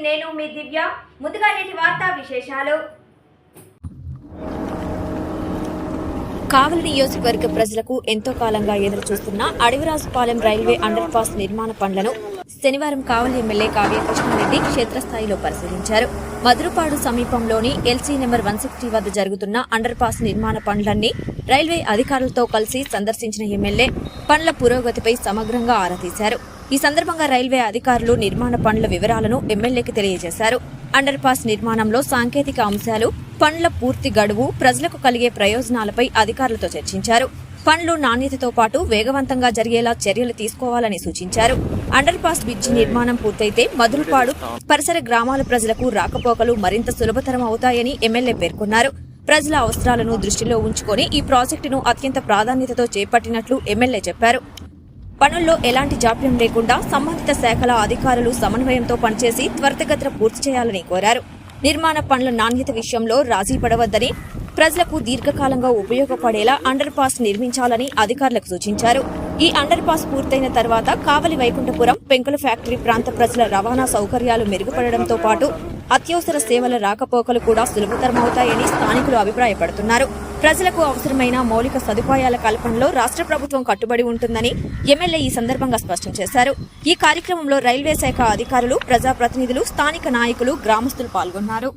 నేను మీ దివ్య. ముందుగా నేటి వార్తా విశేషాలు. కావలి నియోజకవర్గ ప్రజలకు ఎంతో కాలంగా ఎదురుచూస్తున్న అడవిరాజుపాలెం రైల్వే అండర్ పాస్ నిర్మాణ పనులను శనివారం కావలి ఎమ్మెల్యే కావ్య కృష్ణారెడ్డి క్షేత్రస్థాయిలో పరిశీలించారు. మధురపాడు సమీపంలోని ఎల్సీ నెంబర్ 160 వద్ద జరుగుతున్న అండర్ పాస్ నిర్మాణ పనులన్నీ రైల్వే అధికారులతో కలిసి సందర్శించిన ఎమ్మెల్యే పనుల పురోగతిపై సమగ్రంగా ఆరా తీశారు. ఈ సందర్భంగా రైల్వే అధికారులు నిర్మాణ పనుల వివరాలను ఎమ్మెల్యేకి తెలియజేశారు. అండర్ పాస్ నిర్మాణంలో సాంకేతిక అంశాలు, పనుల పూర్తి గడువు, ప్రజలకు కలిగే ప్రయోజనాలపై అధికారులతో చర్చించారు. పనులు నాణ్యతతో పాటు వేగవంతంగా జరిగేలా చర్యలు తీసుకోవాలని సూచించారు. అండర్ పాస్ బ్రిడ్జి నిర్మాణం పూర్తయితే మధురపాడు పరిసర గ్రామాల ప్రజలకు రాకపోకలు మరింత సులభతరం అవుతాయని ఎమ్మెల్యే పేర్కొన్నారు. ప్రజల అవసరాలను దృష్టిలో ఉంచుకొని ఈ ప్రాజెక్టును అత్యంత ప్రాధాన్యతతో చేపట్టినట్లు ఎమ్మెల్యే చెప్పారు. పనుల్లో ఎలాంటి జాప్యం లేకుండా సంబంధిత శాఖల అధికారులు సమన్వయంతో పనిచేసి త్వరితగతిన పూర్తి చేయాలని కోరారు. నిర్మాణ పనుల నాణ్యత విషయంలో రాజీ పడవద్దని, ప్రజలకు దీర్ఘకాలంగా ఉపయోగపడేలా అండర్ పాస్ నిర్మించాలని అధికారులకు సూచించారు. ఈ అండర్ పాస్ పూర్తయిన తర్వాత కావలి వైకుంఠపురం, పెంకుల ఫ్యాక్టరీ ప్రాంత ప్రజల రవాణా సౌకర్యాలు మెరుగుపడడంతో పాటు అత్యవసర సేవల రాకపోకలు కూడా సులభతరమవుతాయని స్థానికులు అభిప్రాయపడుతున్నారు. ప్రజలకు అవసరమైన మౌలిక సదుపాయాల కల్పనలో రాష్ట్ర ప్రభుత్వం కట్టుబడి ఉంటుందని ఎమ్మెల్యే ఈ సందర్భంగా స్పష్టం చేశారు. ఈ కార్యక్రమంలో రైల్వే శాఖ అధికారులు, ప్రజాప్రతినిధులు, స్థానిక నాయకులు, గ్రామస్తులు పాల్గొన్నారు.